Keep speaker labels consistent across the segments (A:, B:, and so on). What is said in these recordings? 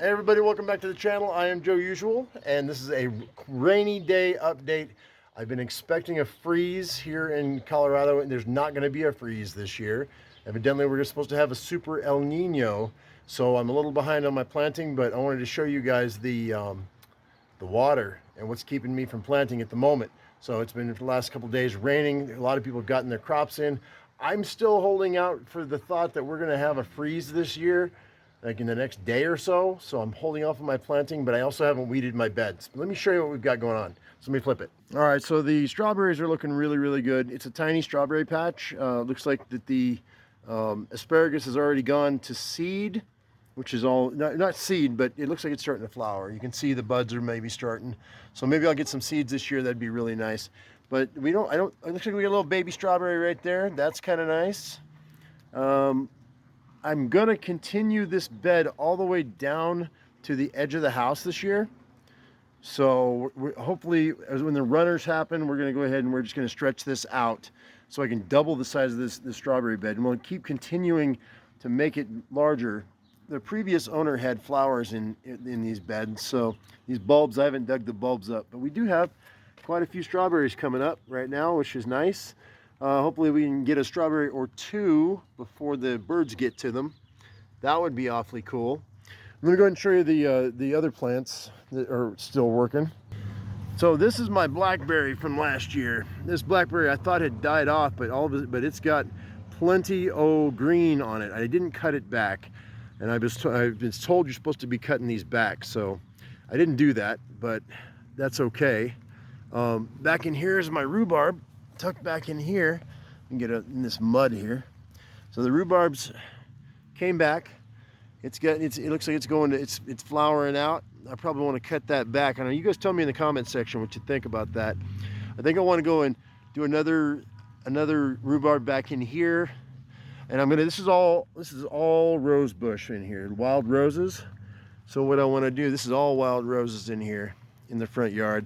A: Hey everybody, welcome back to the channel. I am Joe Usual, and this is a rainy day update. I've been expecting a freeze here in Colorado, and there's not going to be a freeze this year. Evidently, we're supposed to have a super El Nino, so I'm a little behind on my planting, but I wanted to show you guys the water and what's keeping me from planting at the moment. So it's been for the last couple of days raining. A lot of people have gotten their crops in. I'm still holding out for the thought that we're going to have a freeze this year, like in the next day or so. So I'm holding off on my planting, but I also haven't weeded my beds. Let me show you what we've got going on. So let me flip it. All right, so the strawberries are looking really, really good. It's a tiny strawberry patch. Looks like that the asparagus has already gone to seed, which is all, not seed, but it looks like it's starting to flower. You can see the buds are maybe starting. So maybe I'll get some seeds this year. That'd be really nice. But it looks like we got a little baby strawberry right there. That's kind of nice. I'm gonna continue this bed all the way down to the edge of the house this year. So hopefully, when the runners happen, we're gonna go ahead and we're just gonna stretch this out so I can double the size of this strawberry bed. And we'll keep continuing to make it larger. The previous owner had flowers in these beds, so these bulbs, I haven't dug the bulbs up, but we do have quite a few strawberries coming up right now, which is nice. Hopefully we can get a strawberry or two before the birds get to them. That would be awfully cool. I'm gonna go ahead and show you the other plants that are still working. So this is my blackberry from last year. This blackberry I thought had died off, but it's got plenty of green on it. I didn't cut it back, and I've been told you're supposed to be cutting these back, so I didn't do that, but that's okay. Back in here is my rhubarb, tucked back in here. You can get in this mud here. So the rhubarb's came back. It looks like it's flowering out. I probably want to cut that back. I know you guys tell me in the comment section what you think about that. I think I want to go and do another rhubarb back in here. And this is all rose bush in here, wild roses. So what I want to do, this is all wild roses in here in the front yard.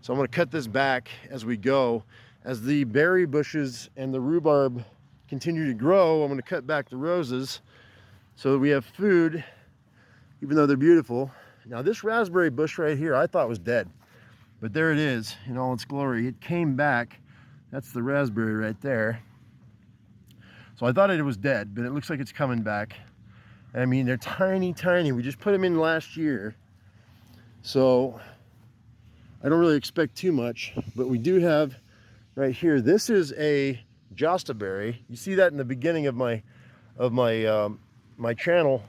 A: So I'm going to cut this back as we go. As the berry bushes and the rhubarb continue to grow, I'm going to cut back the roses so that we have food, even though they're beautiful. Now this raspberry bush right here, I thought was dead, but there it is in all its glory. It came back. That's the raspberry right there. So I thought it was dead, but it looks like it's coming back. I mean, they're tiny, tiny. We just put them in last year. So I don't really expect too much, but we do have right here. This is a jostaberry. You see that in the beginning of my channel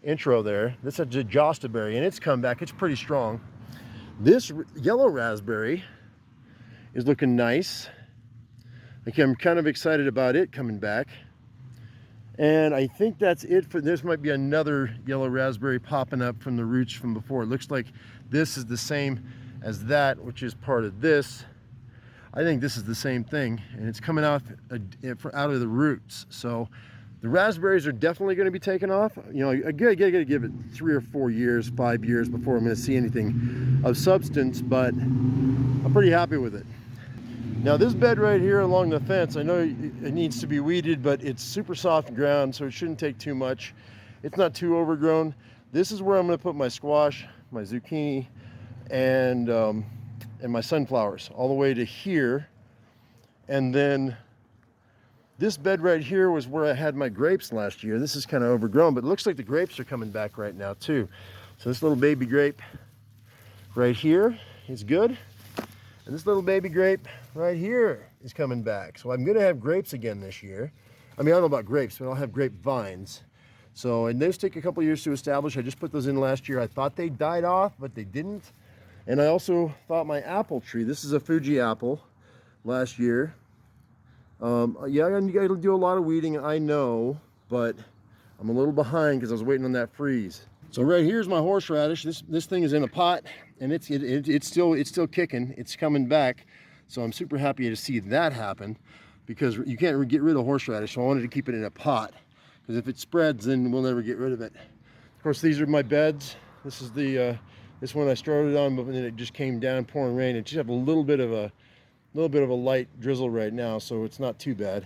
A: intro there. This is a jostaberry, and it's come back. It's pretty strong. This yellow raspberry is looking nice. Okay, I'm kind of excited about it coming back. And I think that's it for this. Might be another yellow raspberry popping up from the roots from before. It looks like this is the same as that, which is part of this. I think this is the same thing, and it's coming out of the roots. So the raspberries are definitely going to be taken off. You know, I gotta give it 3 or 4 years, 5 years before I'm going to see anything of substance, but I'm pretty happy with it. Now this bed right here along the fence, I know it needs to be weeded, but it's super soft ground, so it shouldn't take too much. It's not too overgrown. This is where I'm going to put my squash, my zucchini, and my sunflowers all the way to here. And then this bed right here was where I had my grapes last year. This is kind of overgrown, but it looks like the grapes are coming back right now too. So this little baby grape right here is good. And this little baby grape right here is coming back. So I'm gonna have grapes again this year. I mean, I don't know about grapes, but I'll have grapevines. So, and those take a couple years to establish. I just put those in last year. I thought they died off, but they didn't. And I also thought my apple tree, this is a Fuji apple last year. Yeah, you gotta do a lot of weeding, I know, but I'm a little behind because I was waiting on that freeze. So right here's my horseradish. This thing is in a pot, and it's still kicking. It's coming back. So I'm super happy to see that happen, because you can't get rid of horseradish. So I wanted to keep it in a pot, because if it spreads, then we'll never get rid of it. Of course, these are my beds. This is this one I started on, but then it just came down pouring rain. It just have a little bit of a light drizzle right now, so it's not too bad.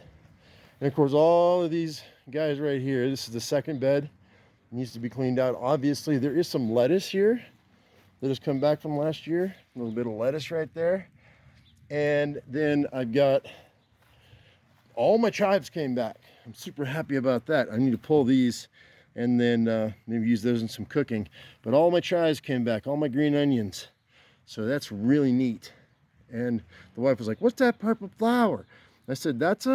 A: And of course, all of these guys right here, this is the second bed. needs to be cleaned out. Obviously, there is some lettuce here that has come back from last year. A little bit of lettuce right there. And then I've got all my chives came back. I'm super happy about that. I need to pull these and then maybe use those in some cooking. But all my chives came back, all my green onions. So that's really neat. And the wife was like, "What's that purple flower?" I said, that's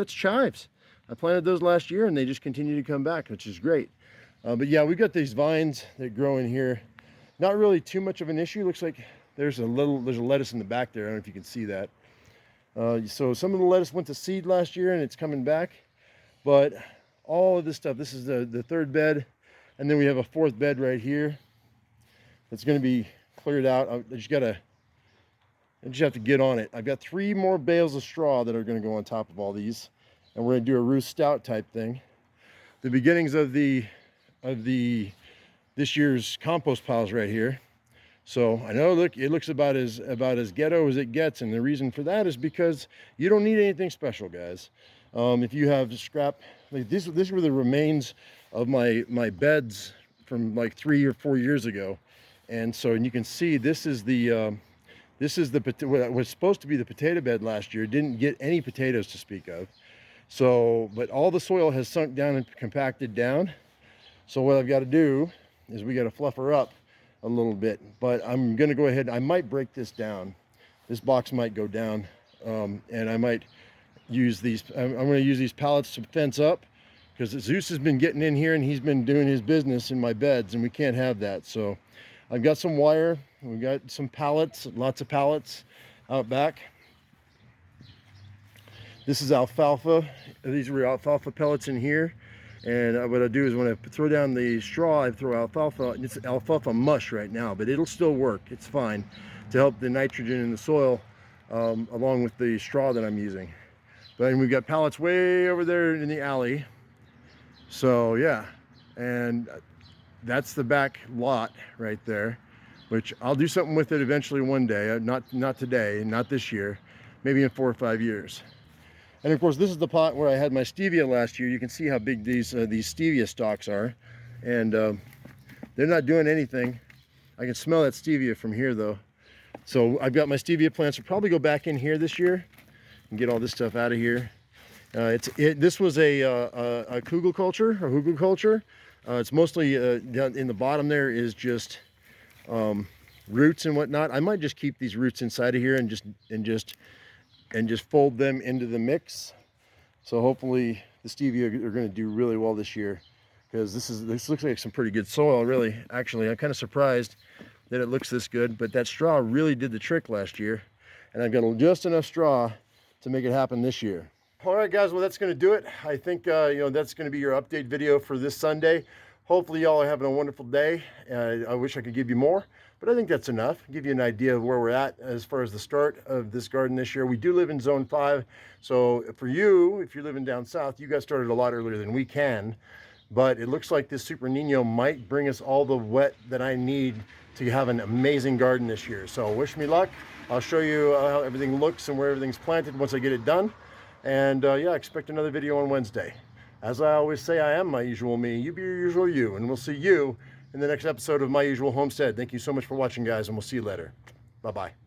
A: chives. I planted those last year and they just continue to come back, which is great. But yeah, we've got these vines that grow in here. Not really too much of an issue. Looks like there's a lettuce in the back there. I don't know if you can see that. So some of the lettuce went to seed last year and it's coming back. But all of this stuff, this is the third bed. And then we have a fourth bed right here that's going to be cleared out. I just have to get on it. I've got 3 more bales of straw that are going to go on top of all these. And we're going to do a Ruth Stout type thing. The beginnings of this year's compost piles right here. So I know, look, it looks about as ghetto as it gets, and the reason for that is because you don't need anything special, guys. If you have scrap, like these were the remains of my beds from like 3 or 4 years ago, and you can see this is what was supposed to be the potato bed last year. Didn't get any potatoes to speak of. So, but all the soil has sunk down and compacted down. So what I've got to do is we got to fluff her up a little bit. But I'm going to go ahead. I might break this down. This box might go down, and I might use these. I'm going to use these pallets to fence up, because Zeus has been getting in here and he's been doing his business in my beds, and we can't have that. So I've got some wire. We've got some pallets, lots of pallets out back. This is alfalfa. These were alfalfa pellets in here. And what I do is when I throw down the straw, I throw alfalfa. It's alfalfa mush right now, but it'll still work. It's fine to help the nitrogen in the soil along with the straw that I'm using. But we've got pallets way over there in the alley. So yeah, and that's the back lot right there, which I'll do something with it eventually one day. Not today, not this year, maybe in 4 or 5 years. And of course, this is the pot where I had my stevia last year. You can see how big these stevia stalks are, and they're not doing anything. I can smell that stevia from here though. So I've got my stevia plants. I'll probably go back in here this year and get all this stuff out of here. This was a hügelkultur. It's mostly down in the bottom there is just roots and whatnot. I might just keep these roots inside of here and just fold them into the mix. So hopefully the stevia are going to do really well this year, because this looks like some pretty good soil, really. Actually, I'm kind of surprised that it looks this good, but that straw really did the trick last year, and I've got just enough straw to make it happen this year. All right, guys, well, that's going to do it. I think that's going to be your update video for this Sunday. Hopefully y'all are having a wonderful day. I wish I could give you more, but I think that's enough. Give you an idea of where we're at as far as the start of this garden this year. We do live in zone 5. So for you, if you're living down south, you guys started a lot earlier than we can. But it looks like this Super Nino might bring us all the wet that I need to have an amazing garden this year. So wish me luck. I'll show you how everything looks and where everything's planted once I get it done. And yeah, expect another video on Wednesday. As I always say, I am my usual me. You be your usual you. And we'll see you in the next episode of My Usual Homestead. Thank you so much for watching, guys, and we'll see you later. Bye-bye.